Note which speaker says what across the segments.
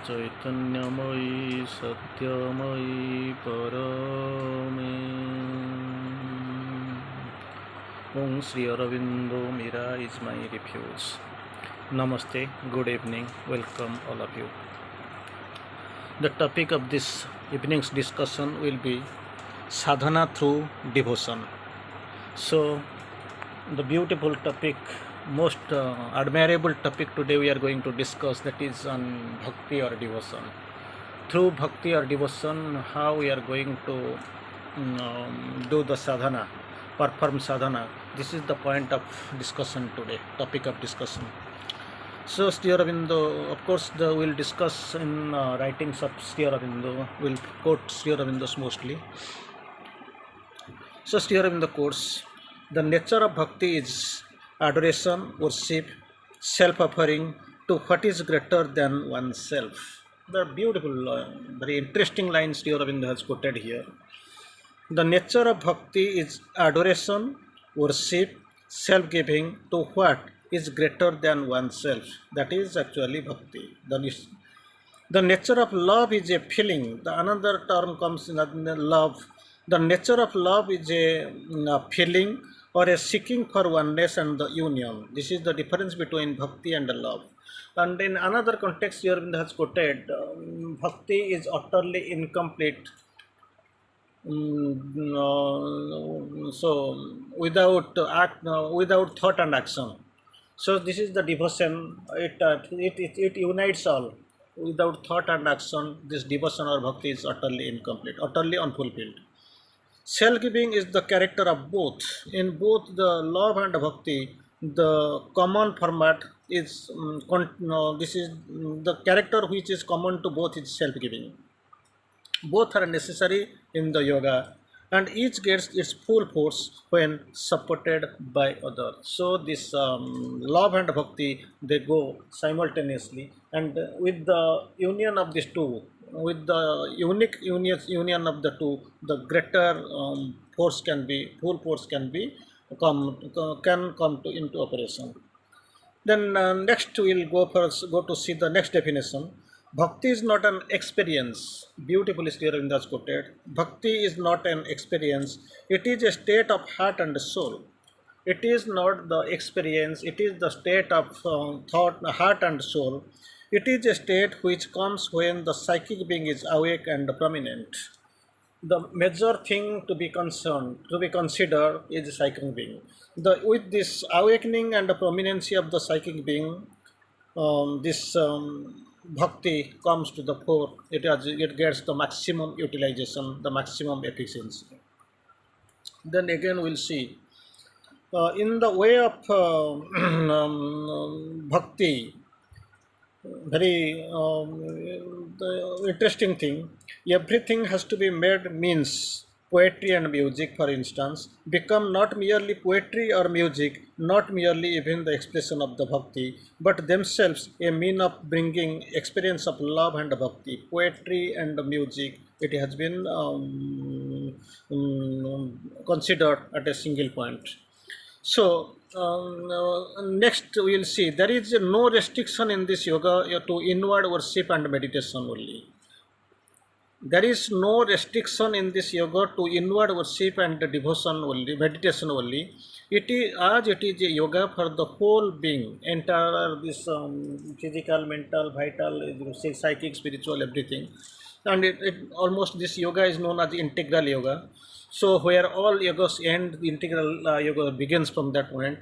Speaker 1: चैतन्यमयी सत्यमयी Parme. Om Sri Aurobindo Mira is my refuge. Namaste, good evening, welcome all of you. The topic of this evening's discussion will be sadhana through devotion. So, the beautiful topic, most admirable topic today we are going to discuss, that is on bhakti or devotion. Through bhakti or devotion, how we are going to do the sadhana, perform sadhana. This is the point of discussion today, topic of discussion. So Sri Aurobindo, of course, we'll discuss in writings of Sri Aurobindo. We'll quote Sri Aurobindo's mostly. So Sri Aurobindo quotes, the nature of bhakti is adoration, worship, self-offering to what is greater than oneself. The beautiful, very interesting lines Sri Aurobindo has quoted here. The nature of bhakti is adoration, worship, self-giving to what is greater than oneself. That is actually bhakti. The nature of love is a feeling. The another term comes in love. The nature of love is a feeling or a seeking for oneness and the union. This is the difference between bhakti and love. And in another context, Aurobindo has quoted, bhakti is utterly incomplete. So without thought and action. So this is the devotion. It unites all. Without thought and action, this devotion or bhakti is utterly incomplete, utterly unfulfilled. Self-giving is the character of both. In both the love and bhakti, the common format is this is the character which is common to both is self-giving. Both are necessary in the yoga, and each gets its full force when supported by others. So this love and bhakti, they go simultaneously, and with the union of these two, with the unique union of the two, the greater force can be, full force can be can come to into operation. Then next we'll go to see the next definition. Bhakti is not an experience. Beautifully Sri Aurobindo has quoted. Bhakti is not an experience. It is a state of heart and soul. It is not the experience. It is the state of thought, heart and soul. It is a state which comes when the psychic being is awake and prominent. The major thing to be considered is the psychic being. With this awakening and the prominency of the psychic being, this bhakti comes to the fore. It gets the maximum utilization, the maximum efficiency. Then again we'll see in the way of bhakti, very the interesting thing, everything has to be made means. Poetry and music, for instance, become not merely poetry or music, not merely even the expression of the bhakti, but themselves a mean of bringing experience of love and bhakti. Poetry and music, it has been considered at a single point. So next we will see, there is no restriction in this yoga to inward worship and meditation only. There is no restriction in this yoga to inward worship and devotion only, meditation only. It is a yoga for the whole being, entire this physical, mental, vital, psychic, spiritual, everything. And almost this yoga is known as integral yoga. So where all yogas end, the integral yoga begins from that point.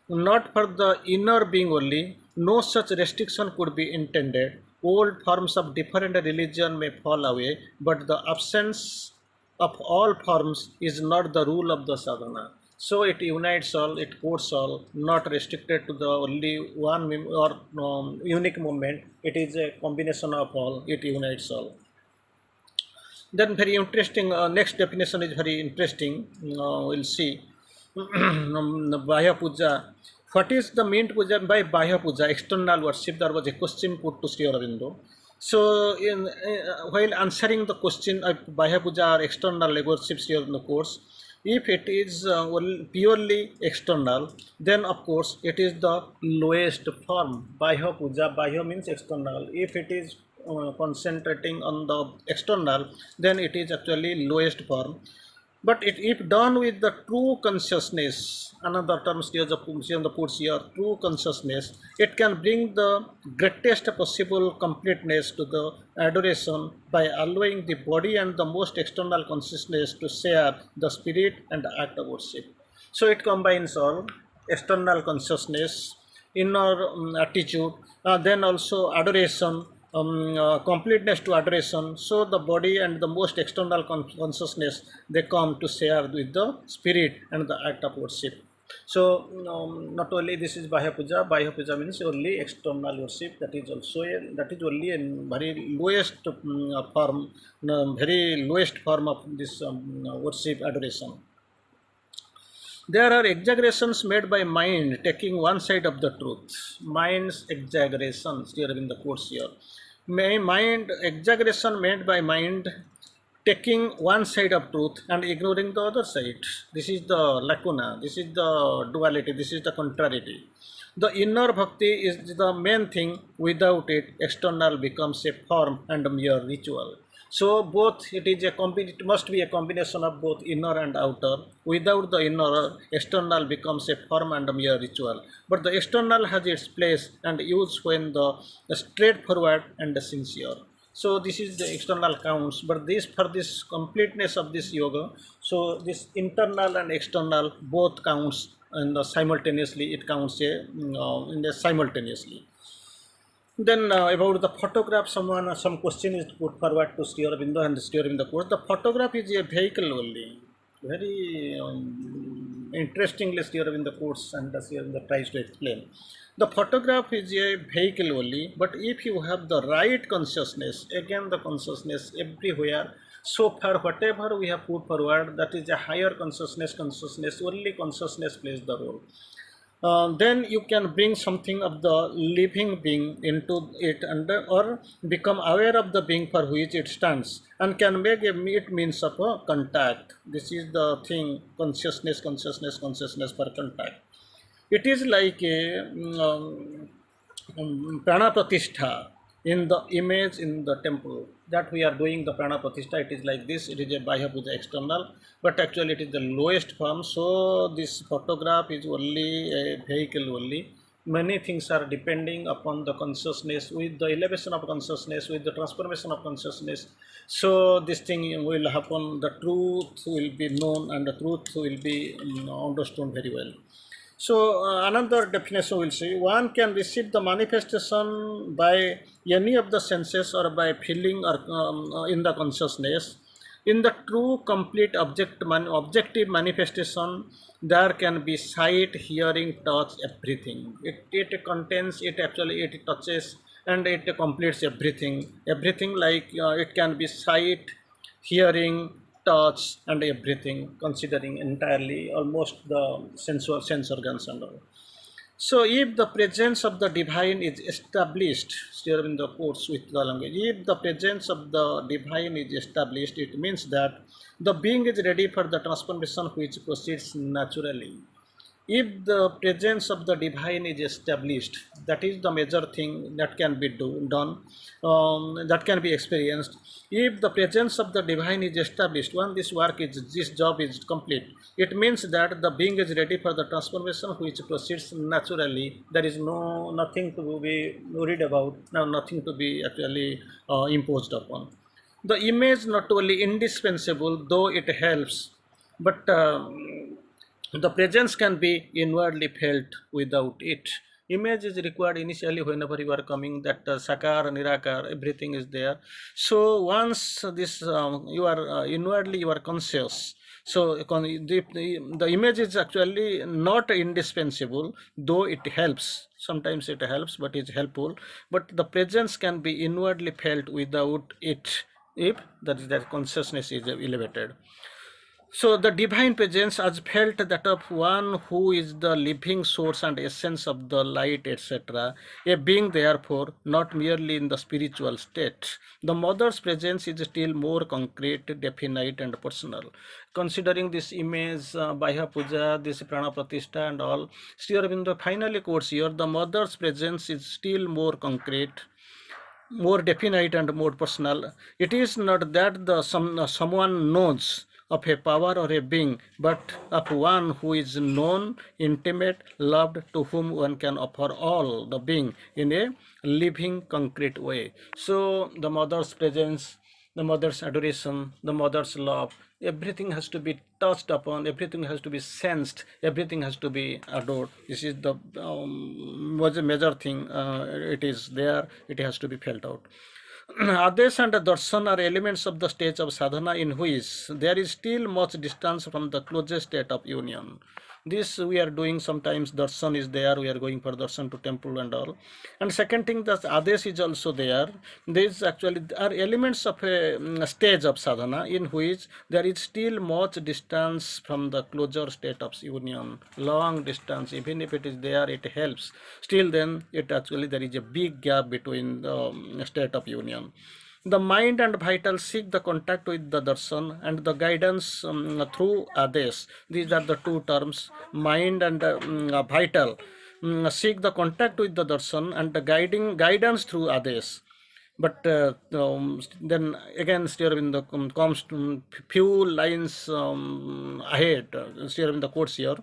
Speaker 1: Not for the inner being only, no such restriction could be intended. Old forms of different religion may fall away, but the absence of all forms is not the rule of the sadhana. So it unites all, it quotes all, not restricted to the only one or unique movement. It is a combination of all, it unites all. Then very interesting, next definition is very interesting. We'll see. Bahya Puja. What is the mean puja by Bahya Puja? External worship. There was a question put to Sri Aurobindo. So, while answering the question of Bahya Puja or external worship, Sri Aurobindo quotes, if it is purely external, then of course it is the lowest form. Bahya Puja, Bahya means external. If it is concentrating on the external, then it is actually lowest form. But if done with the true consciousness, another term here the puts here, true consciousness, it can bring the greatest possible completeness to the adoration by allowing the body and the most external consciousness to share the spirit and the act of worship. So it combines all external consciousness, inner attitude, then also adoration, completeness to adoration. So the body and the most external consciousness, they come to share with the spirit and the act of worship. So not only this is Bahya Puja means only external worship. That is also that is only a very lowest form, very lowest form of this worship adoration. There are exaggerations made by mind taking one side of the truth. Mind's exaggerations here in the quotes here. Mind exaggeration made by mind taking one side of truth and ignoring the other side. This is the lacuna, this is the duality, this is the contrariety. The inner bhakti is the main thing. Without it, external becomes a form and a mere ritual. So both it must be a combination of both inner and outer. Without the inner, external becomes a form and a mere ritual. But the external has its place and use when the straightforward and the sincere. So this is the external counts, but this for this completeness of this yoga, so this internal and external both counts and simultaneously it counts in the simultaneously. Then about the photograph, some question is put forward to Sri Aurobindo and Sri Aurobindo quote. The photograph is a vehicle only. Very interestingly, Sri Aurobindo quotes and Sri Aurobindo tries to explain. The photograph is a vehicle only, but if you have the right consciousness, again the consciousness everywhere. So far, whatever we have put forward, that is a higher consciousness. Only consciousness plays the role. Then you can bring something of the living being into it and or become aware of the being for which it stands and can make it means of a contact. This is the thing, consciousness for contact. It is like a prana pratishtha in the image in the temple that we are doing the prana pratishtha. It is like this. It is a Bahya Puja external, but actually it is the lowest form. So this photograph is only a vehicle only. Many things are depending upon the consciousness, with the elevation of consciousness, with the transformation of consciousness. So this thing will happen. The truth will be known and the truth will be understood very well. So another definition will say one can receive the manifestation by any of the senses or by feeling or in the consciousness. In the true complete objective manifestation, there can be sight, hearing, touch, everything. It contains, it actually it touches and it completes everything. Everything like it can be sight, hearing, touch, and everything, considering entirely almost the sense organs and all. So, if the presence of the divine is established, here in the quotes with the language, if the presence of the divine is established, it means that the being is ready for the transformation which proceeds naturally. If the presence of the divine is established, that is the major thing that can be done, that can be experienced. If the presence of the divine is established, when this job is complete, it means that the being is ready for the transformation which proceeds naturally. There is nothing to be worried about, nothing to be actually imposed upon. The image not only indispensable, though it helps, but the presence can be inwardly felt without it. Image is required initially whenever you are coming, that sakar, nirakar, everything is there. So once this you are inwardly you are conscious. So the image is actually not indispensable, though it helps. Sometimes it helps, but it's helpful. But the presence can be inwardly felt without it, if that consciousness is elevated. So the divine presence has felt that of one who is the living source and essence of the light, etc. A being, therefore, not merely in the spiritual state. The mother's presence is still more concrete, definite, and personal. Considering this image, Bahya Puja, this Prana Pratishtha, and all, Sri Aurobindo finally quotes here: the mother's presence is still more concrete, more definite and more personal. It is not that someone knows of a power or a being, but of one who is known, intimate, loved, to whom one can offer all the being in a living, concrete way. So the mother's presence, the mother's adoration, the mother's love, everything has to be touched upon, everything has to be sensed, everything has to be adored. This is the was a major thing. It is there, it has to be felt out. Adesh and darshan are elements of the stage of sadhana in which there is still much distance from the closest state of union. This we are doing sometimes. Darshan is there. We are going for darshan to temple and all. And second thing, that adesh is also there. These actually are elements of a stage of sadhana in which there is still much distance from the closer state of union. Long distance, even if it is there, it helps. Still, then it actually there is a big gap between the state of union. The mind and vital seek the contact with the darshan and the guidance through adesh. These are the two terms, mind and vital. Seek the contact with the darshan and the guidance through adesh. But then again, Sri Aurobindo comes to few lines ahead. Sri Aurobindo quotes here,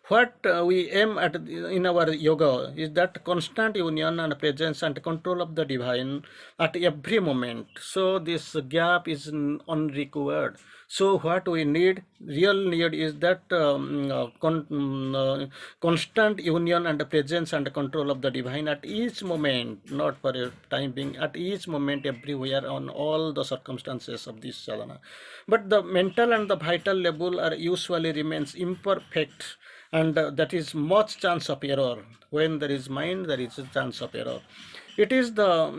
Speaker 1: what we aim at in our yoga is that constant union and presence and control of the divine at every moment. So this gap is unrequired. So what we need, real need, is that constant union and presence and control of the divine at each moment, not for a time being, at each moment, everywhere, on all the circumstances of this sadhana. But the mental and the vital level are usually remains imperfect, and that is much chance of error. When there is mind, there is a chance of error. It is the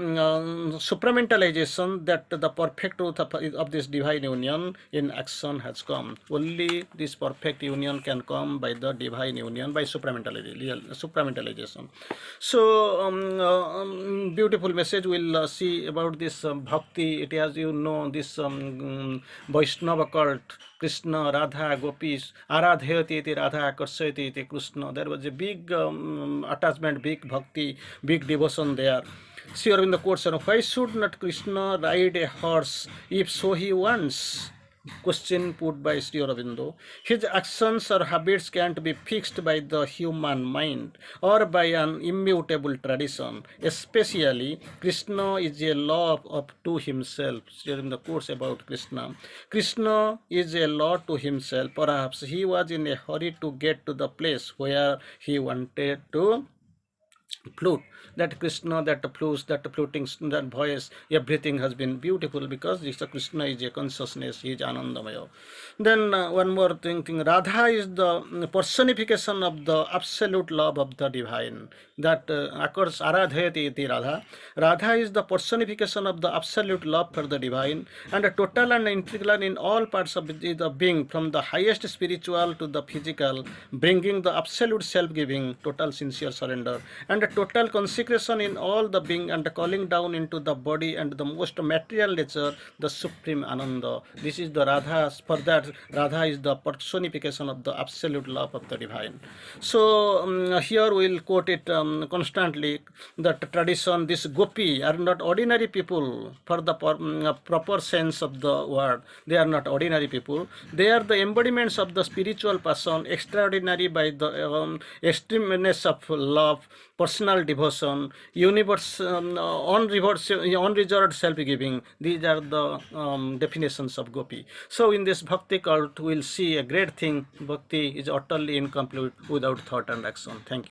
Speaker 1: supramentalization that the perfect truth of this divine union in action has come. Only this perfect union can come by the divine union, by supramentalization. So beautiful message. We'll see about this bhakti. It has, you know, this Vaishnava cult, Krishna, Radha, Gopis, Aradhyati iti Radha, Karsayati iti Krishna. There was a big attachment, big bhakti, big devotion there. Sri Aurobindo quotes, why should not Krishna ride a horse if so he wants? Question put by Sri Aurobindo. His actions or habits can't be fixed by the human mind or by an immutable tradition. Especially, Krishna is a law of to himself. Sri Aurobindo quotes about Krishna. Krishna is a law to himself. Perhaps he was in a hurry to get to the place where he wanted to flute. That Krishna, that flutes, that fluting, that voice, everything has been beautiful because this Krishna is a consciousness, he is Anandamaya. Then one more thing, Radha is the personification of the absolute love of the divine. That occurs Aradhyati iti Radha. Radha is the personification of the absolute love for the divine, and a total and integral in all parts of the being, from the highest spiritual to the physical, bringing the absolute self-giving, total sincere surrender, and a total consecration in all the being, and calling down into the body and the most material nature, the supreme Ananda. This is the Radha. For that, Radha is the personification of the absolute love of the divine. So here we will quote it constantly, that tradition, this gopi are not ordinary people for the proper sense of the word. They are not ordinary people. They are the embodiments of the spiritual person, extraordinary by the extremeness of love, personal devotion, universe, unreserved self-giving. These are the definitions of gopi. So in this bhakti cult, we'll see a great thing. Bhakti is utterly incomplete without thought and action. Thank you.